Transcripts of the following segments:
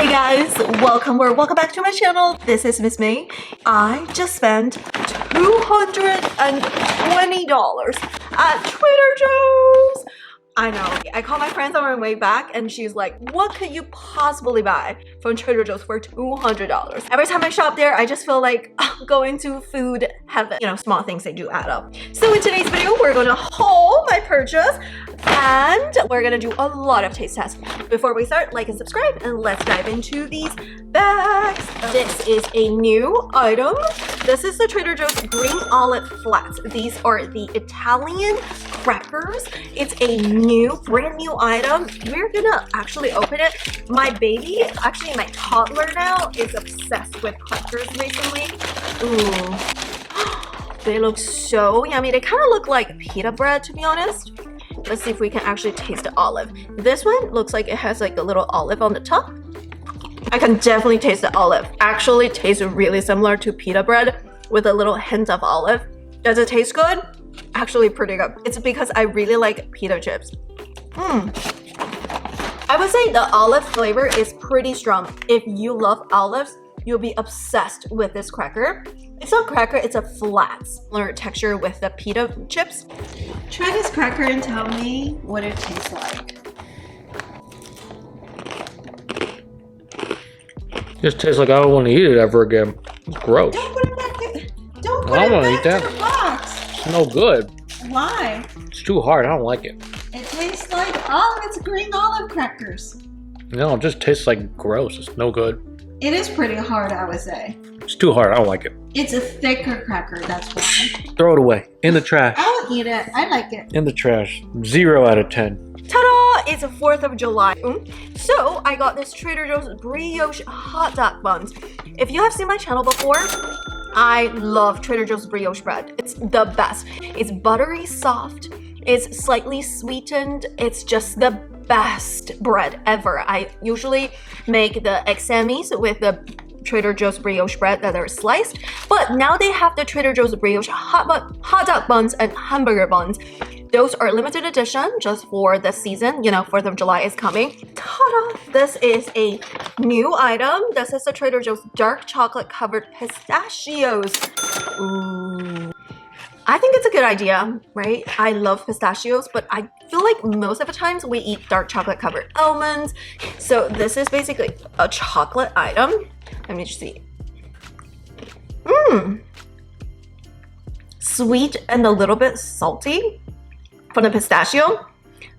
Hey guys, welcome back to my channel. This is Miss May. I just spent $220 at Trader Joe's. I know. I called my friends on my way back and she's like, what could you possibly buy from Trader Joe's for $200? Every time I shop there, I just feel like going to food heaven. You know, small things, they do add up. So in today's video, we're going to haul my purchase and we're going to do a lot of taste tests. Before we start, like and subscribe and let's dive into these bags. This is a new item. This is the Trader Joe's Green Olive Flats. These are the Italian crackers. It's a brand new item. We're gonna actually open it. My baby, actually my toddler now, is obsessed with crackers recently. Ooh. They look so yummy. They kind of look like pita bread, to be honest. Let's see if we can actually taste the olive. This one looks like it has like a little olive on the top. I can definitely taste the olive. Actually tastes really similar to pita bread with a little hint of olive. Does it taste good? Actually pretty good. It's because I really like pita chips. I would say the olive flavor is pretty strong. If you love olives, you'll be obsessed with this cracker. It's not cracker, it's a flat similar texture with the pita chips. Try this cracker and tell me what it tastes like. This tastes like I don't want to eat it ever again. It's gross. Don't put it back in. Don't put I it don't back eat that. in the box. It's no good. Why? It's too hard. I don't like it. It tastes like, oh, it's green olive crackers. No, it just tastes like gross. It's no good. It is pretty hard, I would say. It's too hard. I don't like it. It's a thicker cracker, that's why. Throw it away. In the trash. I'll eat it. I like it. In the trash. 0 out of 10. Ta-da! It's the 4th of July. So I got this Trader Joe's brioche hot dog buns. If you have seen my channel before, I love Trader Joe's brioche bread. It's the best. It's buttery soft. It's slightly sweetened. It's just the best bread ever. I usually make the egg sammies with the Trader Joe's brioche bread that are sliced, but now they have the Trader Joe's brioche hot dog buns and hamburger buns. Those are limited edition just for the season. You know, 4th of July is coming. Ta-da! This is a new item. This is the Trader Joe's dark chocolate covered pistachios. Ooh. I think it's a good idea, right? I love pistachios, but I feel like most of the times we eat dark chocolate covered almonds. So this is basically a chocolate item. Let me just see. Sweet and a little bit salty from the pistachio.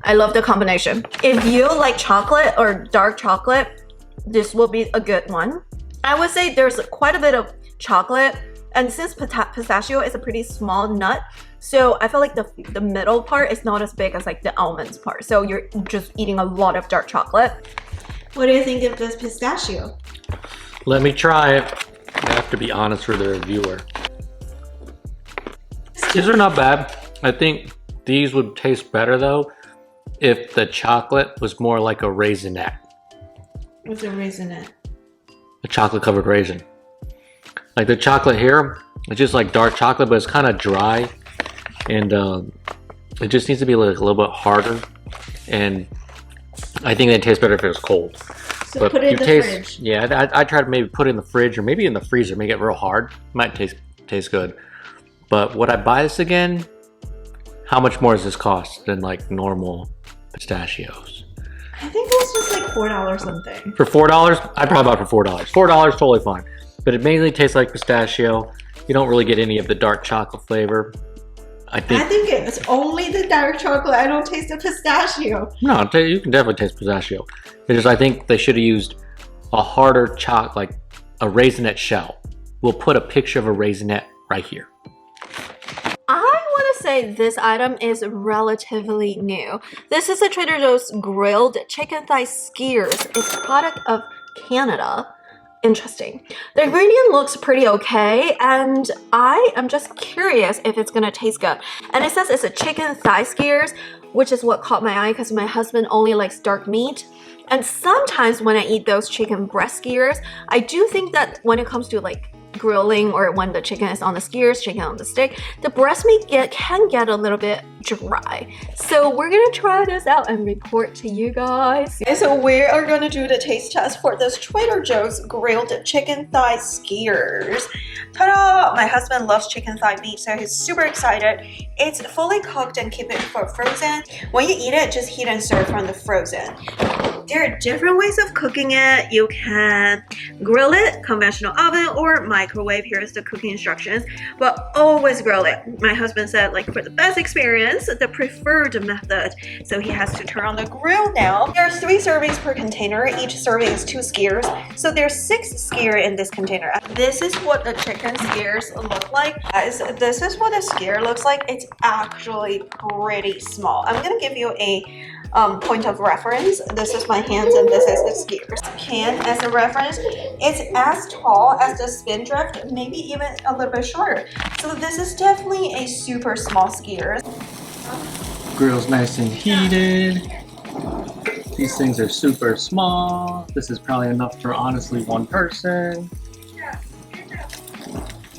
I love the combination. If you like chocolate or dark chocolate, this will be a good one. I would say there's quite a bit of chocolate, and since pistachio is a pretty small nut, so I feel like the middle part is not as big as like the almonds part. So you're just eating a lot of dark chocolate. What do you think of this pistachio? Let me try it. I have to be honest with the reviewer. These are not bad. I think these would taste better though if the chocolate was more like a raisinette. What's a raisinette? A chocolate covered raisin. Like the chocolate here, it's just like dark chocolate, but it's kind of dry, and it just needs to be like a little bit harder. And I think it tastes better if it was cold. So but put it in the fridge. Yeah, I try to maybe put it in the fridge or maybe in the freezer, make it real hard. Might taste good. But would I buy this again? How much more does this cost than like normal pistachios? I think it was just like $4 something. For $4, I'd probably buy it for $4. $4, totally fine. But it mainly tastes like pistachio. You don't really get any of the dark chocolate flavor. I think it's only the dark chocolate. I don't taste the pistachio. No, you can definitely taste pistachio. Because I think they should have used a harder chocolate, like a raisinette shell. We'll put a picture of a raisinette right here. I want to say this item is relatively new. This is a Trader Joe's grilled chicken thigh skewers. It's a product of Canada. Interesting. The ingredient looks pretty okay, and I am just curious if it's gonna taste good. And it says it's a chicken thigh skewers, which is what caught my eye because my husband only likes dark meat. And sometimes when I eat those chicken breast skewers, I do think that when it comes to like grilling or when the chicken is on the skewers, chicken on the stick, the breast meat can get a little bit dry. So we're gonna try this out and report to you guys. Okay, so we are gonna do the taste test for this Trader Joe's grilled chicken thigh skewers. Ta-da! My husband loves chicken thigh meat, so he's super excited. It's fully cooked and keep it for frozen. When you eat it, just heat and serve from the frozen. There are different ways of cooking it. You can grill it, conventional oven, or microwave. Here's the cooking instructions, but always grill it. My husband said, like, for the best experience, the preferred method. So he has to turn on the grill now. There's 3 servings per container. Each serving is 2 skewers. So there's 6 skewers in this container. This is what the chicken skewers look like. Guys, this is what a skewer looks like. It's actually pretty small. I'm gonna give you a point of reference. This is my hands and this is the skewers. Can as a reference, it's as tall as the spindrift, maybe even a little bit shorter. So this is definitely a super small skewer. Grill's nice and heated. These things are super small. This is probably enough for honestly 1 person.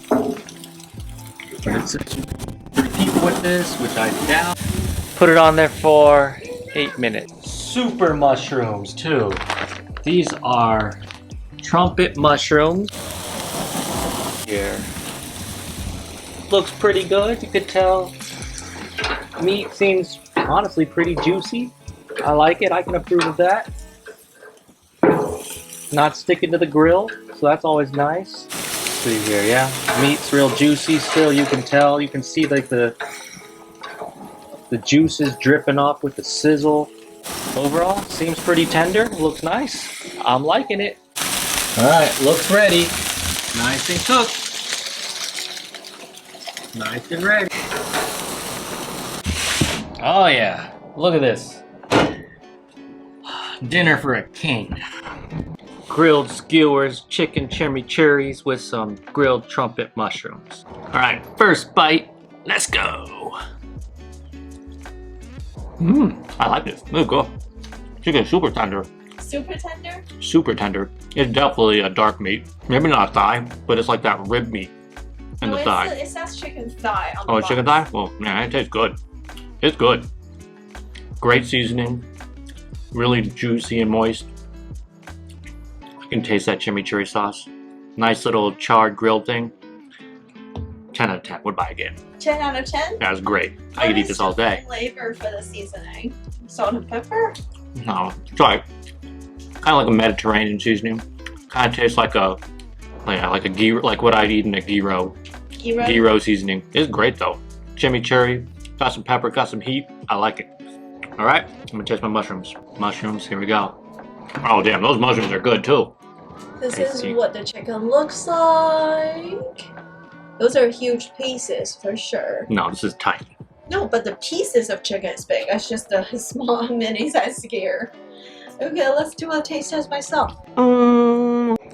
But it's people with this, which I doubt. Put it on there for 8 minutes. Super mushrooms too. These are trumpet mushrooms. Here. Looks pretty good, you could tell. Meat seems honestly pretty juicy. I like it, I can approve of that. Not sticking to the grill, so that's always nice. Let's see here, yeah. Meat's real juicy still, you can tell. You can see like the juices dripping off with the sizzle. Overall, seems pretty tender, looks nice. I'm liking it. Alright, looks ready. Nice and cooked. Nice and ready. Oh yeah, look at this. Dinner for a king. Grilled skewers, chicken chimichurris with some grilled trumpet mushrooms. Alright, first bite, let's go. I like this. It's good. Chicken super tender. Super tender? Super tender. It's definitely a dark meat. Maybe not a thigh, but it's like that rib meat in the thigh. It says chicken thigh on the Oh, box. chicken thigh? Well, man, it tastes good. It's good. Great seasoning. Really juicy and moist. I can taste that chimichurri sauce. Nice little charred grilled thing. 10 out of 10. Would buy again. 10 out of 10? That was great. I could eat this all day. Flavor for the seasoning. Salt and pepper? No, try it. Kind of like a Mediterranean seasoning. Kind of tastes like a gyro, like what I'd eat in a gyro. Gyro seasoning. It's great though. Chimichurri, got some pepper, got some heat. I like it. All right, I'm gonna taste my mushrooms. Mushrooms, here we go. Oh damn, those mushrooms are good too. This is what the chicken looks like. Those are huge pieces for sure. No, this is tiny. No, but the pieces of chicken is big. It's just a small mini size skewer. Okay, let's do a taste test myself.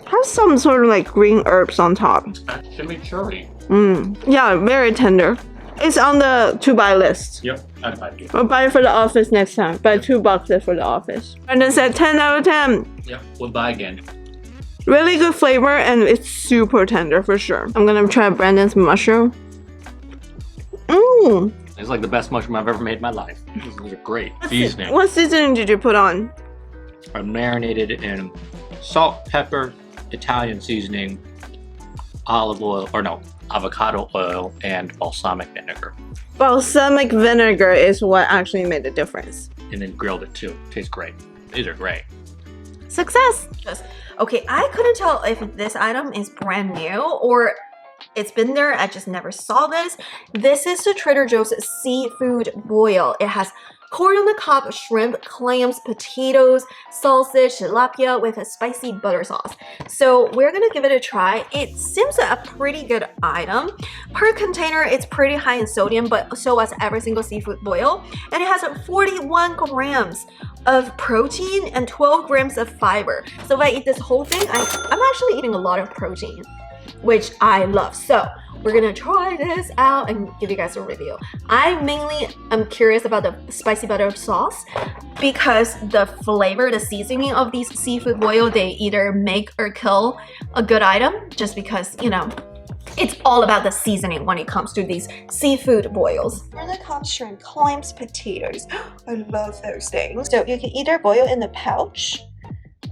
Has some sort of like green herbs on top. That's chimichurri. Yeah, very tender. It's on the to buy list. Yep, I'd buy it. We'll buy it for the office next time. Buy $2 for the office. And then said 10 out of 10. Yep, we'll buy again. Really good flavor and it's super tender for sure. I'm gonna try Brandon's mushroom. It's like the best mushroom I've ever made in my life. These are great. Seasoning. What seasoning did you put on? I marinated in salt, pepper, Italian seasoning, olive oil, or no, avocado oil, and balsamic vinegar. Balsamic vinegar is what actually made the difference. And then grilled it too. Tastes great. These are great. Success! Okay, I couldn't tell if this item is brand new or it's been there, I just never saw this. This is the Trader Joe's seafood boil. It has corn on the cob, shrimp, clams, potatoes, sausage, tilapia with a spicy butter sauce. So we're gonna give it a try. It seems a pretty good item. Per container, it's pretty high in sodium, but so as every single seafood boil. And it has 41 grams of protein and 12 grams of fiber. So if I eat this whole thing, I'm actually eating a lot of protein. which I love. So we're gonna try this out and give you guys a review. I mainly am curious about the spicy butter sauce because the flavor, the seasoning of these seafood boil, they either make or kill a good item, just because, you know, it's all about the seasoning when it comes to these seafood boils. For the cod shrimp, clams, potatoes. I love those things. So you can either boil in the pouch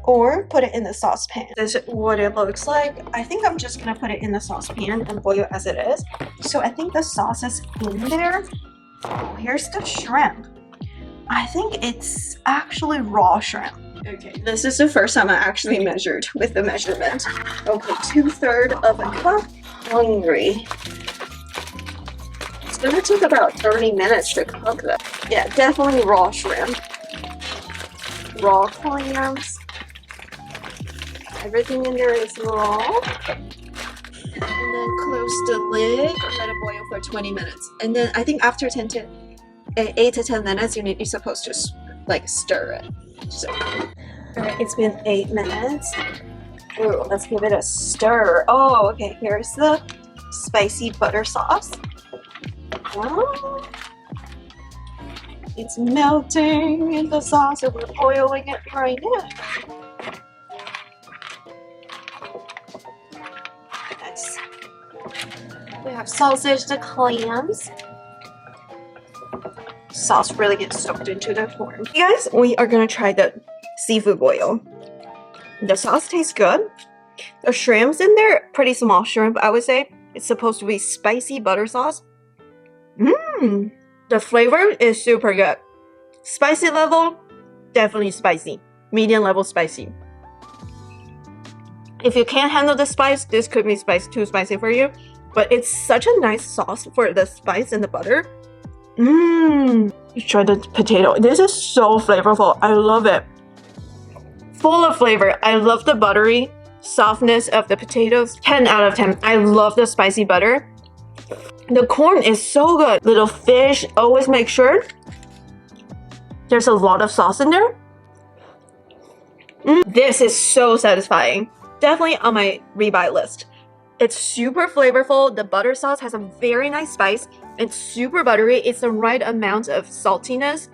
or put it in the saucepan. This is what it looks like. I think I'm just gonna put it in the saucepan and boil as it is. So I think the sauce is in there. Oh, here's the shrimp. I think it's actually raw shrimp. Okay, this is the first time I actually measured with the measurement. Okay, 2/3 of a cup. Hungry. It's gonna take about 30 minutes to cook that. Yeah, definitely raw shrimp. Raw clams. Everything in there is raw. And then close the lid and let it boil for 20 minutes. And then I think after 8 to 10 minutes, you're supposed to like stir it. So, alright, it's been 8 minutes. Ooh, let's give it a stir. Oh, okay, here's the spicy butter sauce. Oh, it's melting in the sauce and we're boiling it right now. Nice. We have sausage, the clams. Sauce really gets soaked into the form. You guys, we are gonna try the seafood boil. The sauce tastes good. The shrimp's in there, pretty small shrimp, I would say. It's supposed to be spicy butter sauce. Mmm. The flavor is super good. Spicy level, definitely spicy. Medium level spicy. If you can't handle the spice, this could be too spicy for you. But it's such a nice sauce for the spice and the butter. Mmm. Let's try the potato. This is so flavorful. I love it. Full of flavor. I love the buttery softness of the potatoes. 10 out of 10. I love the spicy butter. The corn is so good. Little fish. Always make sure there's a lot of sauce in there. This is so satisfying. Definitely on my rebuy list. It's super flavorful. The butter sauce has a very nice spice. It's super buttery. It's the right amount of saltiness.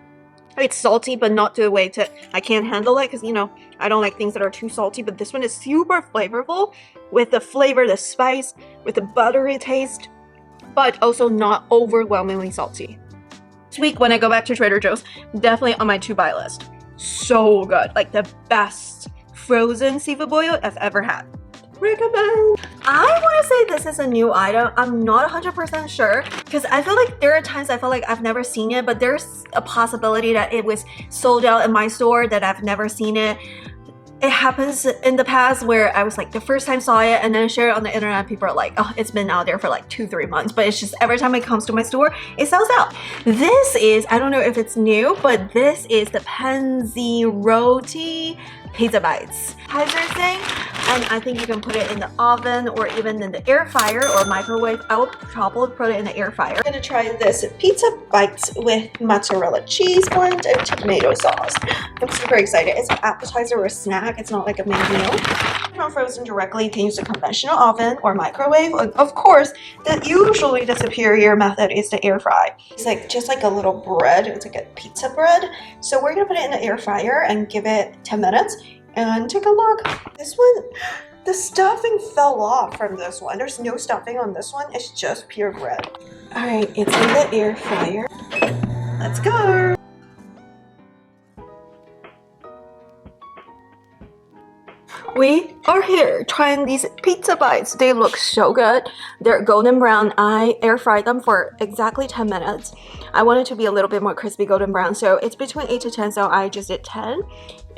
It's salty, but not to the way to I can't handle it because, you know, I don't like things that are too salty. But this one is super flavorful with the flavor, the spice, with the buttery taste, but also not overwhelmingly salty. This week when I go back to Trader Joe's, definitely on my to-buy list. So good. Like the best frozen seafood boil I've ever had. Recommend. I want to say this is a new item. I'm not 100% sure because I feel like there are times I feel like I've never seen it, but there's a possibility that it was sold out in my store that I've never seen it. It happens in the past where I was like the first time saw it and then I share it on the internet. People are like, oh, it's been out there for like 2-3 months, but it's just every time it comes to my store, it sells out. This is, I don't know if it's new, but this is the Pansy Roti pizza bites. Thing, and I think you can put it in the oven or even in the air fryer or microwave. I will probably put it in the air fryer. I'm gonna try this pizza bites with mozzarella cheese blend and tomato sauce. I'm super excited. It's an appetizer or a snack. It's not like a main meal. Not frozen directly. You can use a conventional oven or microwave. Of course, usually the superior method is the air fry. It's like just like a little bread. It's like a pizza bread. So we're gonna put it in the air fryer and give it 10 minutes. And take a look. This one, the stuffing fell off from this one. There's no stuffing on this one. It's just pure bread. All right, it's in the air fryer. Let's go. We are here trying these pizza bites. They look so good. They're golden brown. I air fried them for exactly 10 minutes. I want it to be a little bit more crispy golden brown. So it's between 8 to 10, so I just did 10.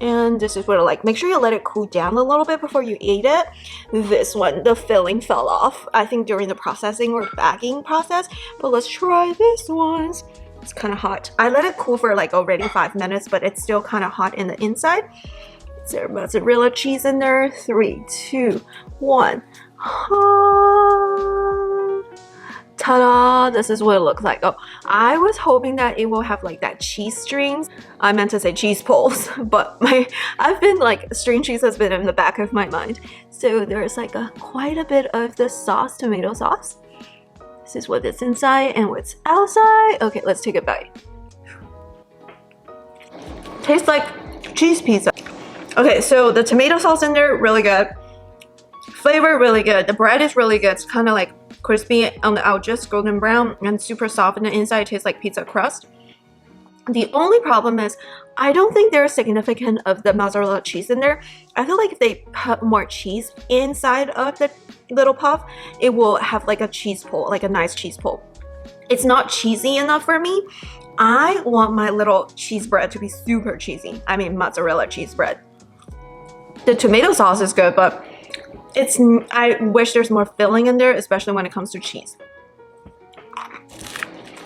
And this is what I like. Make sure you let it cool down a little bit before you eat it. This one, the filling fell off, I think during the processing or bagging process. But let's try this one. It's kind of hot. I let it cool for like already 5 minutes, but it's still kind of hot in the inside. Is there mozzarella cheese in there? 3, 2, 1. Ta-da! This is what it looks like. Oh, I was hoping that it will have like that cheese strings. I meant to say cheese pulls, but I've been like string cheese has been in the back of my mind. So there's like quite a bit of the sauce, tomato sauce. This is what is inside and what's outside. Okay, let's take a bite. Tastes like cheese pizza. Okay, so the tomato sauce in there, really good. Flavor, really good. The bread is really good. It's kind of like crispy on the edges, golden brown, and super soft on the inside. It tastes like pizza crust. The only problem is I don't think there's significant of the mozzarella cheese in there. I feel like if they put more cheese inside of the little puff, it will have like a cheese pull, like a nice cheese pull. It's not cheesy enough for me. I want my little cheese bread to be super cheesy. I mean mozzarella cheese bread. The tomato sauce is good, but I wish there's more filling in there, especially when it comes to cheese.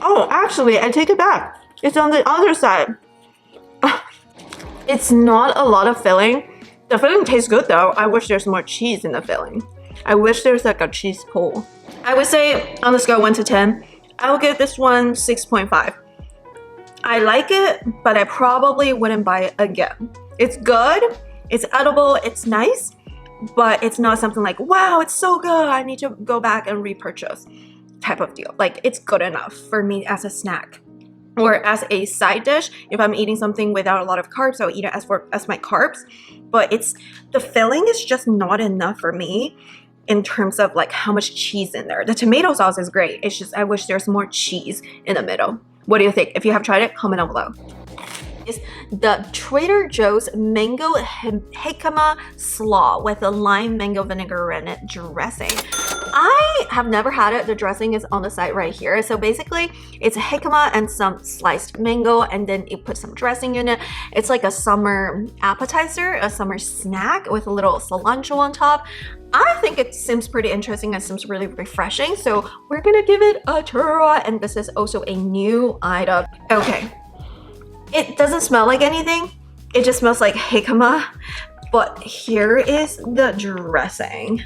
Oh, actually, I take it back. It's on the other side. It's not a lot of filling. The filling tastes good though. I wish there's more cheese in the filling. I wish there's like a cheese pull. I would say on the scale 1 to 10, I will give this one 6.5. I like it, but I probably wouldn't buy it again. It's good, it's edible, it's nice, but it's not something like, wow, it's so good, I need to go back and repurchase type of deal. Like, it's good enough for me as a snack or as a side dish. If I'm eating something without a lot of carbs, I'll eat it as my carbs, but the filling is just not enough for me in terms of like how much cheese in there. The tomato sauce is great. It's just I wish there's more cheese in the middle. What do you think? If you have tried it, comment down below. Is the Trader Joe's mango jicama slaw with a lime mango vinegar rennet dressing. I have never had it. The dressing is on the side right here. So basically it's a jicama and some sliced mango, and then you put some dressing in it. It's like a summer appetizer, a summer snack with a little cilantro on top. I think it seems pretty interesting. It seems really refreshing. So we're gonna give it a try, and this is also a new item. Okay. It doesn't smell like anything. It just smells like jicama. But here is the dressing.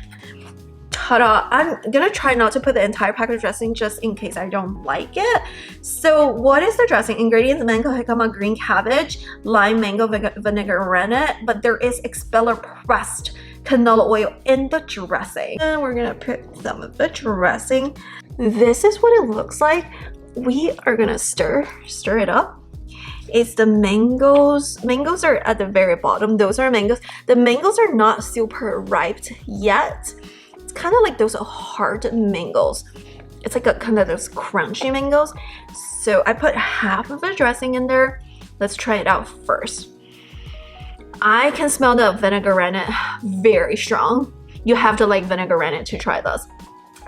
Ta-da! I'm gonna try not to put the entire pack of dressing just in case I don't like it. So what is the dressing? Ingredients: mango jicama, green cabbage, lime mango vinegar rennet, but there is expeller pressed canola oil in the dressing. And we're gonna put some of the dressing. This is what it looks like. We are gonna stir it up. It's the mangoes. Mangoes are at the very bottom. Those are mangoes. The mangoes are not super ripe yet. It's kind of like those hard mangoes. It's like a kind of those crunchy mangoes. So I put half of the dressing in there. Let's try it out first. I can smell the vinegar rennet very strong. You have to like vinegar rennet to try this.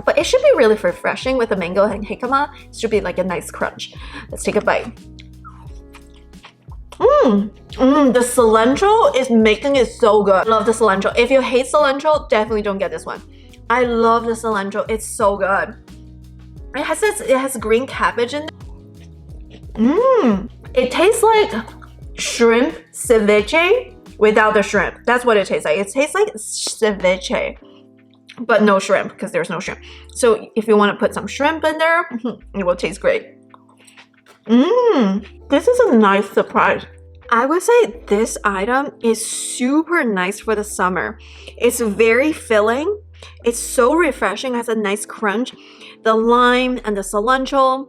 But it should be really refreshing with the mango and jicama. It should be like a nice crunch. Let's take a bite. The cilantro is making it so good. I love the cilantro. If you hate cilantro, definitely don't get this one. I love the cilantro. It's so good. It has green cabbage in it. It tastes like shrimp ceviche without the shrimp. That's what it tastes like. It tastes like ceviche, but no shrimp because there's no shrimp. So if you want to put some shrimp in there, it will taste great. This is a nice surprise. I would say this item is super nice for the summer. It's very filling. It's so refreshing. It has a nice crunch. The lime and the cilantro,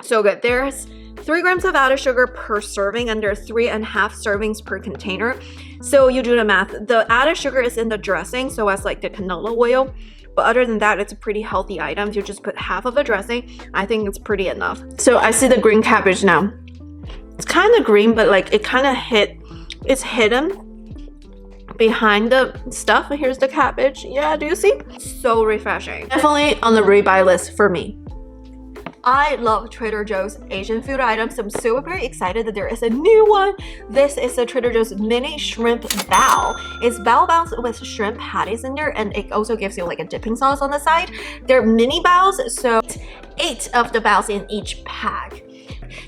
so good. There's 3 grams of added sugar per serving, and there are 3.5 servings per container. So you do the math. The added sugar is in the dressing, so as like the canola oil. But other than that, it's a pretty healthy item. You just put half of the dressing. I think it's pretty enough. So I see the green cabbage now. It's kind of green, but like it kind of it's hidden behind the stuff. Here's the cabbage. Yeah, do you see? So refreshing. Definitely on the rebuy list for me. I love Trader Joe's Asian food items. I'm super excited that there is a new one. This is the Trader Joe's mini shrimp bao. It's bao baos with shrimp patties in there, and it also gives you like a dipping sauce on the side. They're mini baos, so 8 of the baos in each pack.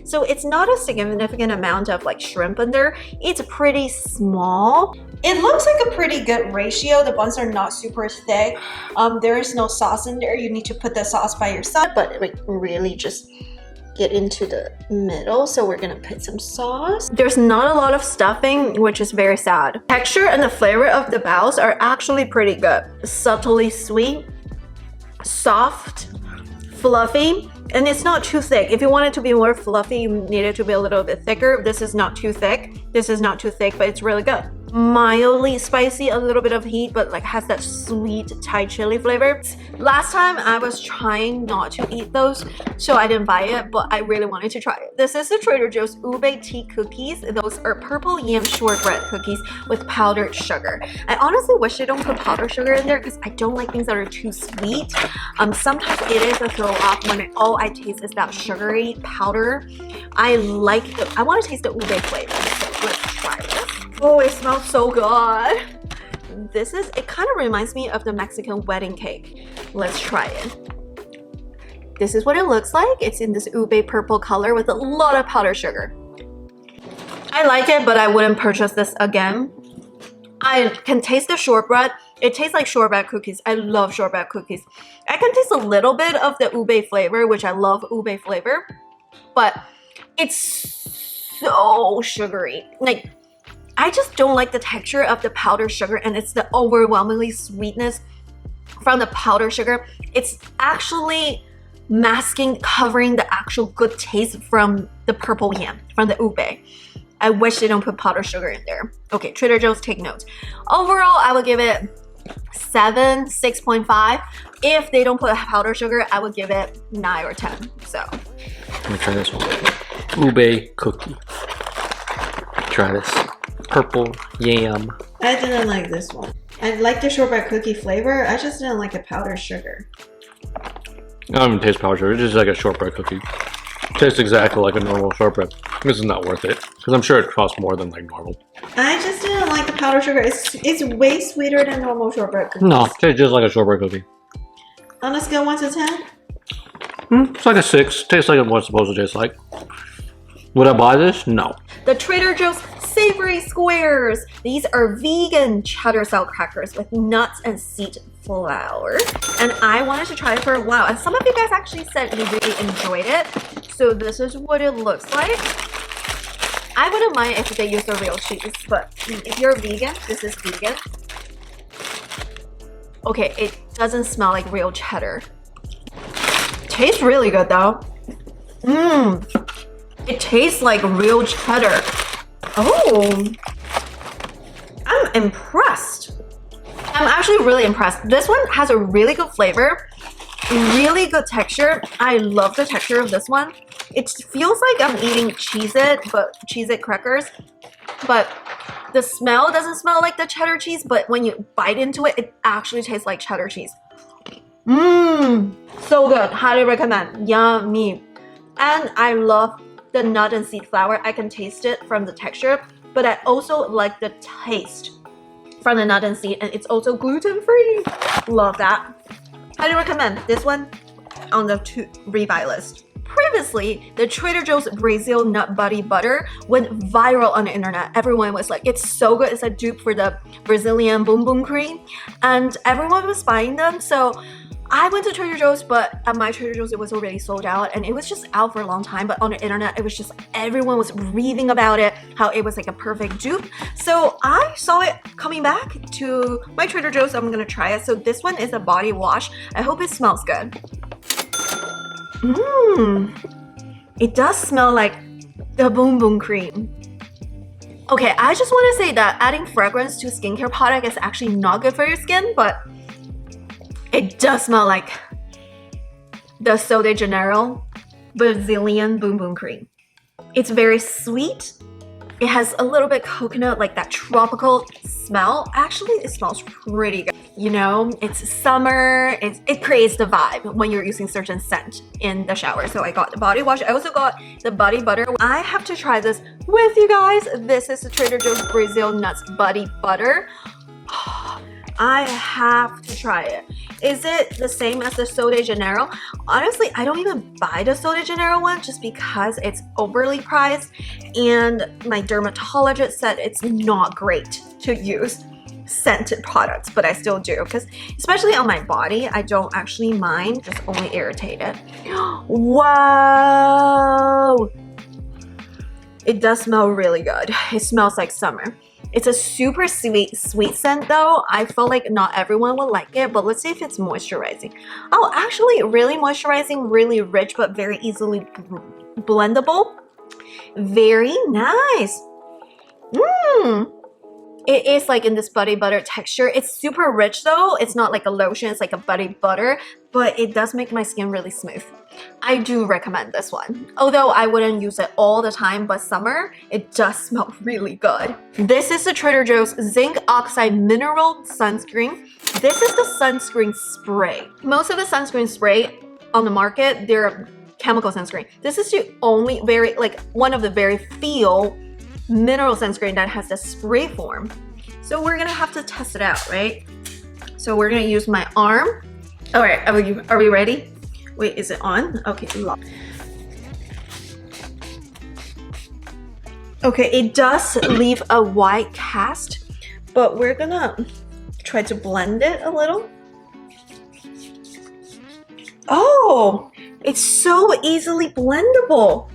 So it's not a significant amount of like shrimp in there. It's pretty small. It looks like a pretty good ratio. The buns are not super thick. There is no sauce in there. You need to put the sauce by yourself, but like really just get into the middle. So we're gonna put some sauce. There's not a lot of stuffing, which is very sad. Texture and the flavor of the baos are actually pretty good. Subtly sweet, soft, fluffy, and it's not too thick. If you want it to be more fluffy, you need it to be a little bit thicker. This is not too thick. This is not too thick, but it's really good. Mildly spicy, a little bit of heat, but like has that sweet Thai chili flavor. Last time I was trying not to eat those, so I didn't buy it, but I really wanted to try it. This is the Trader Joe's ube tea cookies. Those are purple yam shortbread cookies with powdered sugar. I honestly wish they don't put powdered sugar in there because I don't like things that are too sweet. Sometimes it is a throw off when all I taste is that sugary powder. I want to taste the ube flavor, so let's try this. Oh, it smells so good. It kind of reminds me of the Mexican wedding cake. Let's try it. This is what it looks like. It's in this ube purple color with a lot of powdered sugar. I like it, but I wouldn't purchase this again. I can taste the shortbread. It tastes like shortbread cookies. I love shortbread cookies. I can taste a little bit of the ube flavor, which I love ube flavor, but it's so sugary. Like, I just don't like the texture of the powdered sugar, and it's the overwhelmingly sweetness from the powdered sugar. It's actually covering the actual good taste from the purple yam, from the ube. I wish they don't put powdered sugar in there. Okay, Trader Joe's, take notes. Overall, I would give it 6.5. If they don't put powdered sugar, I would give it 9 or 10. So let me try this one. Ube cookie. Try this. Purple yam. I didn't like this one. I like the shortbread cookie flavor. I just didn't like the powdered sugar. I don't even taste powdered sugar. It's just like a shortbread cookie. It tastes exactly like a normal shortbread. This is not worth it because I'm sure it costs more than like normal. I just didn't like the powdered sugar. It's way sweeter than normal shortbread cookies. No, it tastes just like a shortbread cookie. On a scale 1 to 10? It's like a 6. Tastes like what it's supposed to taste like. Would I buy this? No. The Trader Joe's Savory Squares. These are vegan cheddar style crackers with nuts and seed flour. And I wanted to try it for a while. And some of you guys actually said you really enjoyed it. So this is what it looks like. I wouldn't mind if they use the real cheese, but if you're vegan, this is vegan. Okay, it doesn't smell like real cheddar. Tastes really good though. It tastes like real cheddar. Oh, I'm impressed. I'm actually really impressed. This one has a really good flavor, really good texture. I love the texture of this one. It feels like I'm eating Cheez-It crackers, but the smell doesn't smell like the cheddar cheese, but when you bite into it, it actually tastes like cheddar cheese. So good. Highly recommend. Yummy. And I love the nut and seed flour. I can taste it from the texture, but I also like the taste from the nut and seed, and it's also gluten-free. Love that. Highly recommend this one on the to-rebuy list. Previously, the Trader Joe's Brazil Nut Buddy Butter went viral on the internet. Everyone was like, it's so good. It's a dupe for the Brazilian Boom Boom Cream, and everyone was buying them. So I went to Trader Joe's, but at my Trader Joe's, it was already sold out, and it was just out for a long time. But on the internet, it was just, everyone was reading about it, how it was like a perfect dupe. So I saw it coming back to my Trader Joe's, so I'm gonna try it. So this one is a body wash. I hope it smells good. It does smell like the Boom Boom Cream. Okay, I just want to say that adding fragrance to skincare product is actually not good for your skin, but it does smell like the Sol de Janeiro Brazilian Boom Boom Cream. It's very sweet. It has a little bit coconut, like that tropical smell. Actually, it smells pretty good. You know, it's summer. It creates the vibe when you're using certain scent in the shower. So I got the body wash. I also got the body butter. I have to try this with you guys. This is the Trader Joe's Brazil Nuts Body Butter. I have to try it. Is it the same as the Sol de Janeiro? Honestly, I don't even buy the Sol de Janeiro one just because it's overly priced and my dermatologist said it's not great to use scented products, but I still do because especially on my body, I don't actually mind, just only irritated. Wow! It does smell really good. It smells like summer. It's a super sweet scent though. I feel like not everyone will like it, but let's see if it's moisturizing. Oh, actually really moisturizing, really rich, but very easily blendable. Very nice. It is like in this buddy butter texture. It's super rich though. It's not like a lotion, it's like a buddy butter, but it does make my skin really smooth. I do recommend this one. Although I wouldn't use it all the time, but summer, it does smell really good. This is the Trader Joe's Zinc Oxide Mineral Sunscreen. This is the sunscreen spray. Most of the sunscreen spray on the market, they're chemical sunscreen. This is the only one of the very few mineral sunscreen that has the spray form. So we're gonna have to test it out, right? So we're gonna use my arm. All right, are we ready? Wait, is it on? Okay, lock. Okay, it does leave a white cast, but we're gonna try to blend it a little. Oh, it's so easily blendable.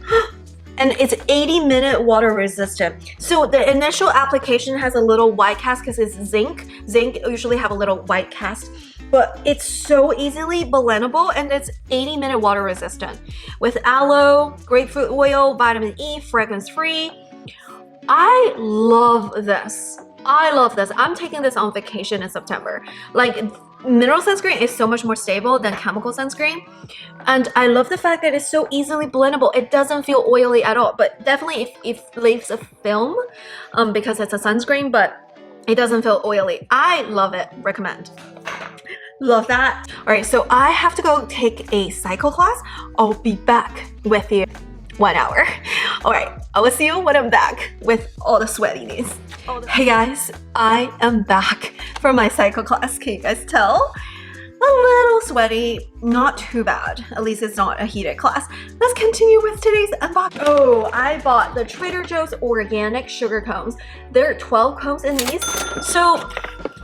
And it's 80-minute water resistant. So the initial application has a little white cast because it's zinc. Zinc usually have a little white cast, but it's so easily blendable and it's 80-minute water resistant. With aloe, grapefruit oil, vitamin E, fragrance free. I love this. I love this. I'm taking this on vacation in September. Like, mineral sunscreen is so much more stable than chemical sunscreen. And I love the fact that it's so easily blendable. It doesn't feel oily at all, but definitely it leaves a film because it's a sunscreen, but it doesn't feel oily. I love it. Recommend. Love that. All right, so I have to go take a cycle class. I'll be back with you 1 hour. All right, I will see you when I'm back with all the sweatiness. Hey guys, I am back from my cycle class. Can you guys tell? A little sweaty, not too bad. At least it's not a heated class. Let's continue with today's unboxing. Oh, I bought the Trader Joe's organic sugar cones. There are 12 cones in these. So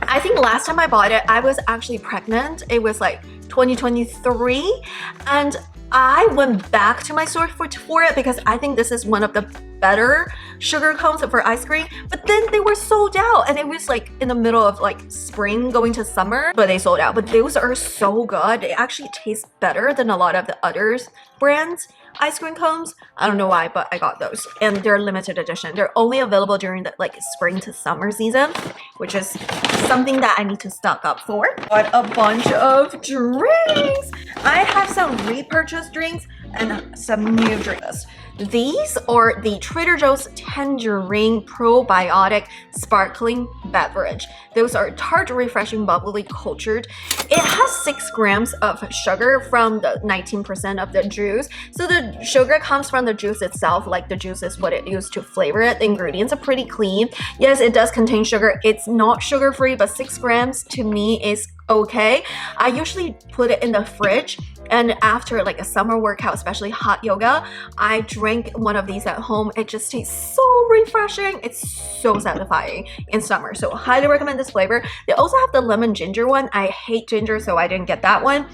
I think last time I bought it, I was actually pregnant. It was like 2023, and I went back to my store for it because I think this is one of the better sugar cones for ice cream, but then they were sold out and it was like in the middle of like spring going to summer, but they sold out. But those are so good. They actually taste better than a lot of the other brands ice cream cones. I don't know why, but I got those and they're limited edition. They're only available during the like spring to summer season, which is something that I need to stock up for. Got a bunch of drinks. I have some repurchased drinks and some new drinks. These are the Trader Joe's Tangerine Probiotic Sparkling Beverage. Those are tart, refreshing, bubbly, cultured. It has 6 grams of sugar from the 19% of the juice. So the sugar comes from the juice itself, like the juice is what it used to flavor it. The ingredients are pretty clean. Yes, it does contain sugar. It's not sugar-free, but 6 grams to me is okay. I usually put it in the fridge, and after like a summer workout, especially hot yoga, I drink one of these at home. It just tastes so refreshing. It's so satisfying in summer, so highly recommend this flavor. They also have the lemon ginger one. I hate ginger, so I didn't get that one.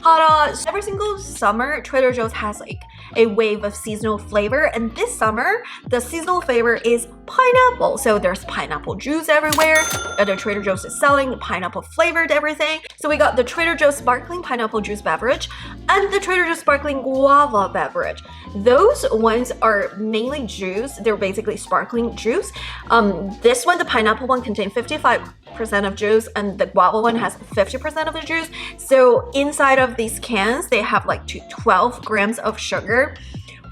Every single summer, Trader Joe's has like a wave of seasonal flavor, and this summer the seasonal flavor is pineapple. So there's pineapple juice everywhere. The Trader Joe's is selling pineapple flavored everything. So we got the Trader Joe's Sparkling Pineapple Juice Beverage and the Trader Joe's Sparkling Guava Beverage. Those ones are mainly juice. They're basically sparkling juice. This one, the pineapple one, contains 55% of juice, and the guava one has 50% of the juice. So inside of these cans, they have like 12 grams of sugar,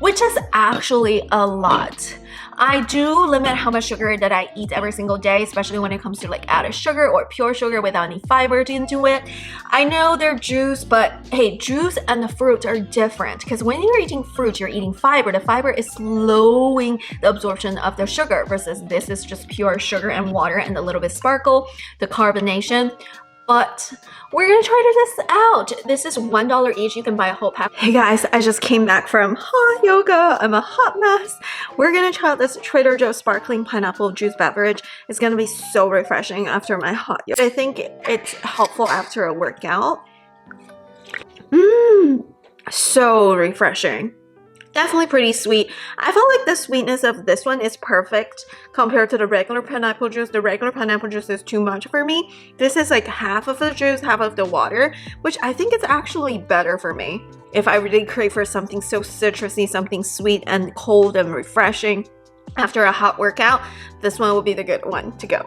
which is actually a lot. I do limit how much sugar that I eat every single day, especially when it comes to like added sugar or pure sugar without any fiber into it. I know they're juice, but hey, juice and the fruit are different because when you're eating fruit, you're eating fiber. The fiber is slowing the absorption of the sugar versus this is just pure sugar and water and a little bit sparkle, the carbonation. but we're gonna try this out. This is $1 each. You can buy a whole pack. Hey guys, I just came back from hot yoga. I'm a hot mess. We're gonna try out this Trader Joe's sparkling pineapple juice beverage. It's gonna be so refreshing after my hot yoga. I think it's helpful after a workout. So refreshing. Definitely pretty sweet. I feel like the sweetness of this one is perfect compared to the regular pineapple juice. The regular pineapple juice is too much for me. This is like half of the juice, half of the water, which I think is actually better for me. If I really crave for something so citrusy, something sweet and cold and refreshing after a hot workout, this one will be the good one to go.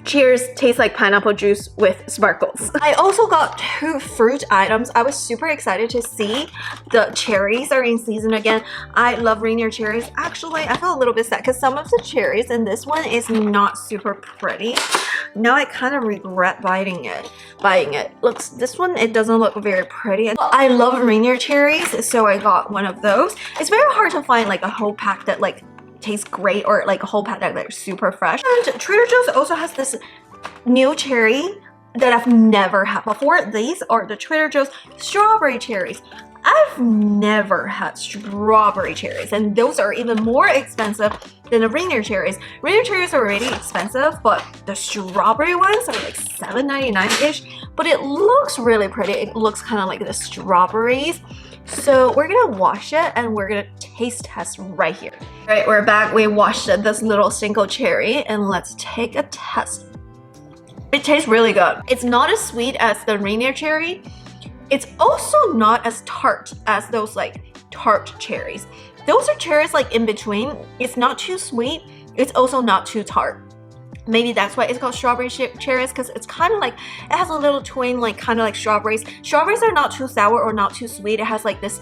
Cheers, tastes like pineapple juice with sparkles. I also got 2 fruit items. I was super excited to see the cherries are in season again. I love Rainier cherries. Actually, I feel a little bit sad because some of the cherries in this one is not super pretty. Now I kind of regret buying it. Looks, this one, it doesn't look very pretty. I love Rainier cherries, so I got one of those. It's very hard to find like a whole pack that like tastes great or like a whole pack that like super fresh. And Trader Joe's also has this new cherry that I've never had before. These are the Trader Joe's strawberry cherries. I've never had strawberry cherries, and those are even more expensive than the Rainier cherries. Rainier cherries are already expensive, but the strawberry ones are like $7.99-ish, but it looks really pretty. It looks kind of like the strawberries. So we're gonna wash it and we're gonna taste test right here. All right, we're back. We washed this little single cherry and let's take a test. It tastes really good. It's not as sweet as the Rainier cherry. It's also not as tart as those like tart cherries. Those are cherries like in between. It's not too sweet. It's also not too tart. Maybe that's why it's called strawberry cherries, because it's kind of like, it has a little twang like kind of like strawberries. Strawberries are not too sour or not too sweet. It has like this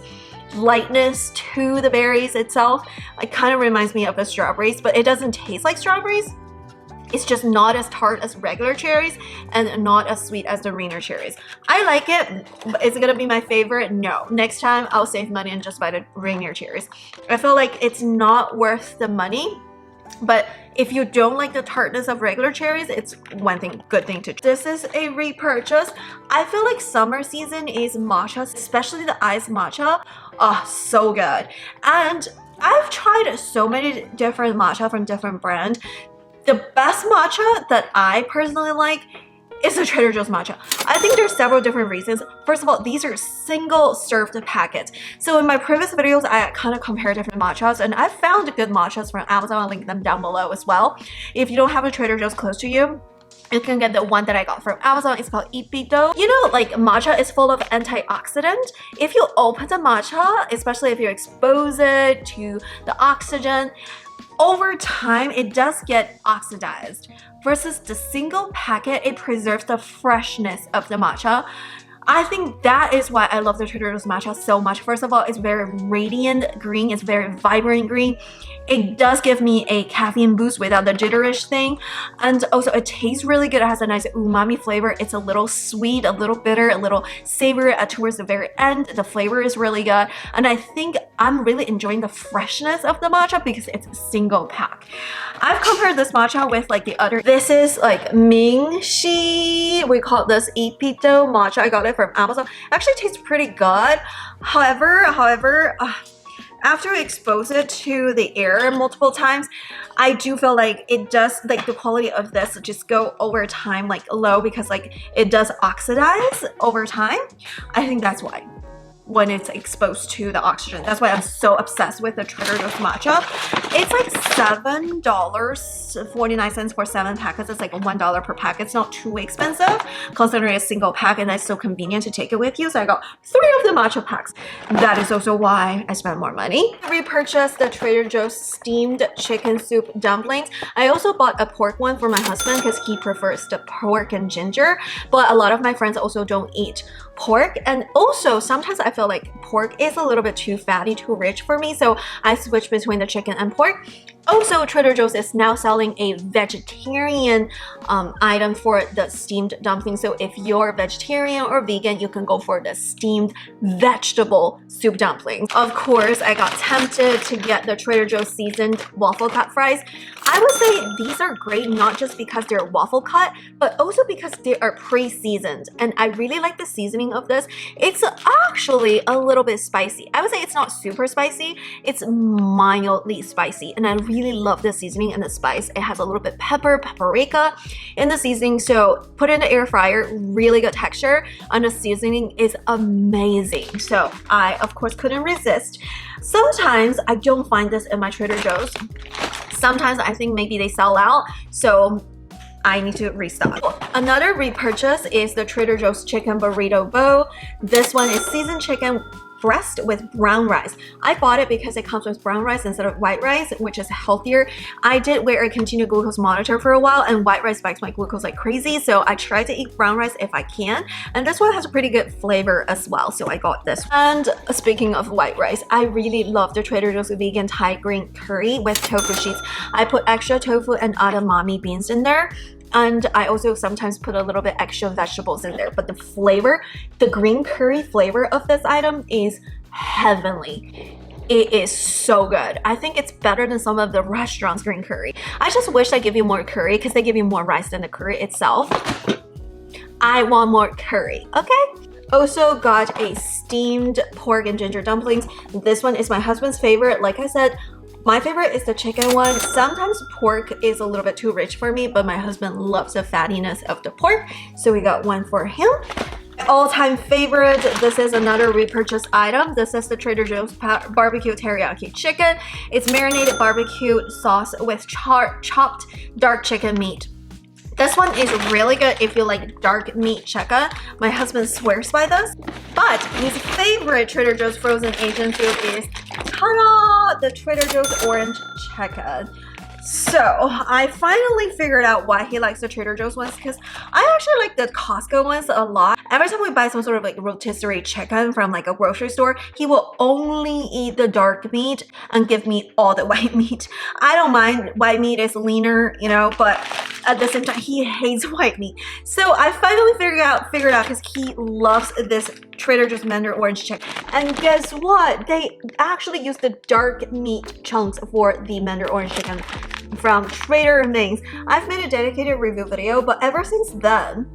lightness to the berries itself. It kind of reminds me of the strawberries, but it doesn't taste like strawberries. It's just not as tart as regular cherries and not as sweet as the Rainier cherries. I like it. Is it gonna be my favorite? No. Next time I'll save money and just buy the Rainier cherries. I feel like it's not worth the money. But if you don't like the tartness of regular cherries, it's good thing to try. This is a repurchase. I feel like summer season is matcha, especially the iced matcha. Oh, so good. And I've tried so many different matcha from different brands. The best matcha that I personally like is the Trader Joe's matcha. I think there's several different reasons. First of all, these are single served packets. So in my previous videos, I kind of compared different matchas, and I found good matchas from Amazon. I'll link them down below as well. If you don't have a Trader Joe's close to you, you can get the one that I got from Amazon. It's called Ipito. You know, like matcha is full of antioxidant. If you open the matcha, especially if you expose it to the oxygen, over time, it does get oxidized. Versus the single packet, it preserves the freshness of the matcha. I think that is why I love the Trader Joe's matcha so much. First of all, it's very radiant green. It's very vibrant green. It does give me a caffeine boost without the jitterish thing. And also it tastes really good. It has a nice umami flavor. It's a little sweet, a little bitter, a little savory towards the very end. The flavor is really good. And I think I'm really enjoying the freshness of the matcha because it's a single pack. I've compared this matcha with like the other. This is like Mingxi. We call this Ipito matcha. I got it from Amazon. Actually tastes pretty good. However, after I expose it to the air multiple times, I do feel like it does, like the quality of this just go over time like low because like it does oxidize over time. I think that's why. When it's exposed to the oxygen. That's why I'm so obsessed with the Trader Joe's matcha. It's like $7.49 for 7 packets. It's like $1 per pack. It's not too expensive considering a single pack, and that's so convenient to take it with you. So I got 3 of the matcha packs. That is also why I spend more money. I repurchased the Trader Joe's steamed chicken soup dumplings. I also bought a pork one for my husband because he prefers the pork and ginger, but a lot of my friends also don't eat pork, and also sometimes I feel like pork is a little bit too fatty, too rich for me, so I switched between the chicken and pork. Also, Trader Joe's is now selling a vegetarian item for the steamed dumplings. So if you're vegetarian or vegan, you can go for the steamed vegetable soup dumplings. Of course, I got tempted to get the Trader Joe's seasoned waffle cut fries. I would say these are great not just because they're waffle cut, but also because they are pre-seasoned. And I really like the seasoning of this. It's actually a little bit spicy. I would say it's not super spicy. It's mildly spicy. And I really love the seasoning and the spice. It has a little bit paprika in the seasoning. So put it in the air fryer, really good texture. And the seasoning is amazing. So I, of course, couldn't resist. Sometimes I don't find this in my Trader Joe's. Sometimes I think maybe they sell out, so I need to restock. Another repurchase is the Trader Joe's chicken burrito bowl. This one is seasoned chicken breast with brown rice. I bought it because it comes with brown rice instead of white rice, which is healthier. I did wear a continuous glucose monitor for a while, and white rice spikes my glucose like crazy, so I try to eat brown rice if I can, and this one has a pretty good flavor as well, so I got this. And speaking of white rice, I really love the Trader Joe's vegan Thai green curry with tofu sheets. I put extra tofu and edamame beans in there. And I also sometimes put a little bit extra vegetables in there. But the flavor, the green curry flavor of this item is heavenly. It is so good. I think it's better than some of the restaurants' green curry. I just wish they give you more curry because they give you more rice than the curry itself. I want more curry, okay? Also got a steamed pork and ginger dumplings. This one is my husband's favorite. Like I said, my favorite is the chicken one. Sometimes pork is a little bit too rich for me, but my husband loves the fattiness of the pork, so we got one for him. All-time favorite, this is another repurchase item. This is the Trader Joe's barbecue teriyaki chicken. It's marinated barbecue sauce with chopped dark chicken meat. This one is really good if you like dark meat chicken. My husband swears by this. But his favorite Trader Joe's frozen Asian food is, ta-da, the Trader Joe's orange chicken. So I finally figured out why he likes the Trader Joe's ones, because I actually like the Costco ones a lot. Every time we buy some sort of like rotisserie chicken from like a grocery store, he will only eat the dark meat and give me all the white meat. I don't mind, white meat is leaner, you know, but at the same time he hates white meat. So I finally figured out because he loves this Trader Joe's Mandarin orange chicken. And guess what? They actually use the dark meat chunks for the Mandarin orange chicken from Trader Ming's. I've made a dedicated review video, but ever since then,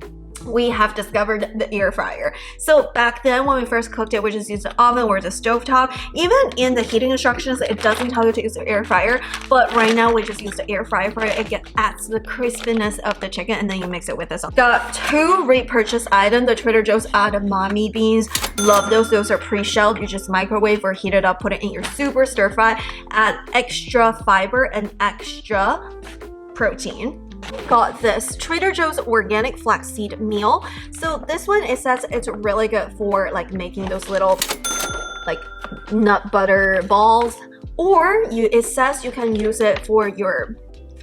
we have discovered the air fryer. So back then when we first cooked it, we just used the oven or the stovetop. Even in the heating instructions, it doesn't tell you to use the air fryer, but right now we just use the air fryer for it. It adds the crispiness of the chicken, and then you mix it with this. Got two repurchase items, the Trader Joe's edamame beans. Love those. Those are pre-shelled. You just microwave or heat it up, put it in your soup or stir fry. Add extra fiber and extra protein. Got this Trader Joe's organic flaxseed meal. So this one, it says it's really good for like making those little like nut butter balls, or it says you can use it for your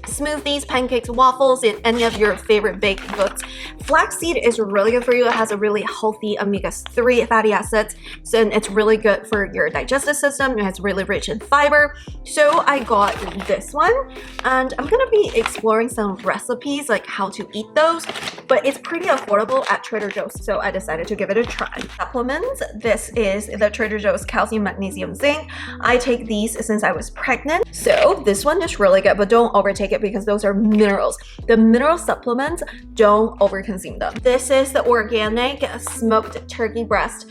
smoothies, pancakes, waffles, and any of your favorite baked goods. Flaxseed is really good for you. It has a really healthy omega-3 fatty acids, so it's really good for your digestive system. It's really rich in fiber. So I got this one, and I'm gonna be exploring some recipes like how to eat those, but it's pretty affordable at Trader Joe's, so I decided to give it a try. Supplements, this is the Trader Joe's calcium, magnesium, zinc. I take these since I was pregnant, so this one is really good, but don't overtake it because those are minerals. The mineral supplements, don't overconsume them. This is the organic smoked turkey breast.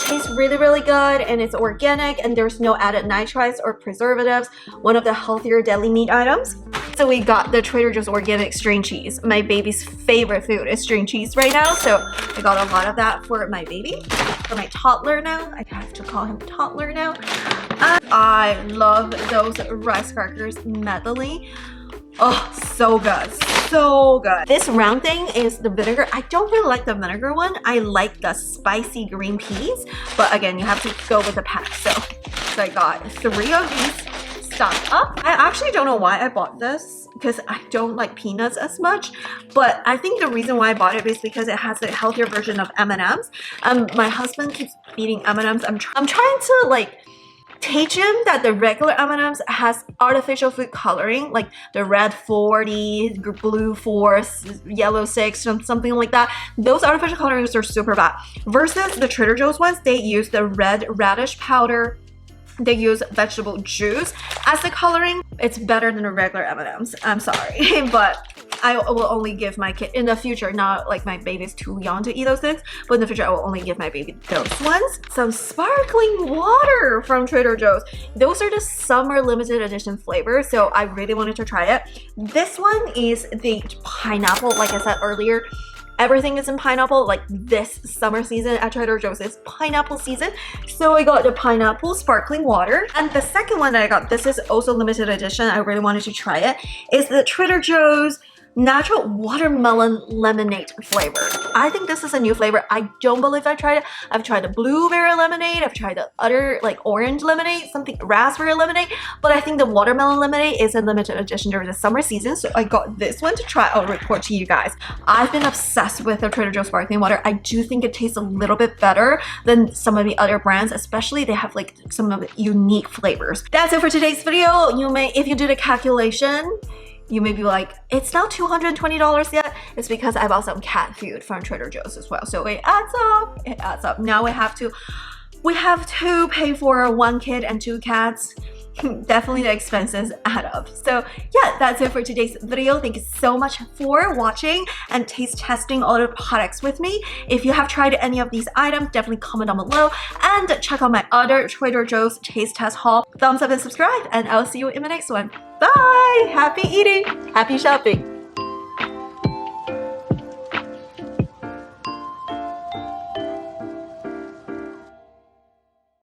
Tastes really, really good, and it's organic, and there's no added nitrites or preservatives. One of the healthier deli meat items. So we got the Trader Joe's organic string cheese. My baby's favorite food is string cheese right now, so I got a lot of that for my baby, for my toddler now. I have to call him toddler now. And I love those rice crackers medley. Oh, so good, so good. This round thing is the vinegar. I don't really like the vinegar one. I like the spicy green peas, but again, you have to go with the pack. So I got 3 of these. stock up. I actually don't know why I bought this because I don't like peanuts as much, but I think the reason why I bought it is because it has a healthier version of M&Ms. My husband keeps eating M&Ms. I'm trying to like teach him that the regular M&Ms has artificial food coloring, like the red 40, blue 4, yellow 6, something like that. Those artificial colorings are super bad. Versus the Trader Joe's ones, they use the red radish powder. They use vegetable juice as the coloring. It's better than the regular M&Ms. I'm sorry, but I will only give my kid in the future, not like my baby's too young to eat those things, but in the future I will only give my baby those ones. Some sparkling water from Trader Joe's. Those are the summer limited edition flavors, so I really wanted to try it. This one is the pineapple, like I said earlier. Everything is in pineapple, like this summer season at Trader Joe's is pineapple season. So I got the pineapple sparkling water. And the second one that I got, this is also limited edition, I really wanted to try it, is the Trader Joe's natural watermelon lemonade flavor. I think this is a new flavor. I don't believe I tried it. I've tried the blueberry lemonade, I've tried the other like orange lemonade, something raspberry lemonade, but I think the watermelon lemonade is a limited edition during the summer season, so I got this one to try. I'll report to you guys. I've been obsessed with the Trader Joe's sparkling water. I do think it tastes a little bit better than some of the other brands, especially they have like some of the unique flavors. That's it for today's video. You may, if you did a calculation, you may be like, it's not $220 yet. It's because I bought some cat food from Trader Joe's as well. So it adds up. It adds up. Now we have to pay for 1 kid and 2 cats. Definitely the expenses add up. So yeah, that's it for today's video. Thank you so much for watching and taste testing all the products with me. If you have tried any of these items, definitely comment down below and check out my other Trader Joe's taste test haul. Thumbs up and subscribe, and I'll see you in the next one. Bye! Happy eating! Happy shopping!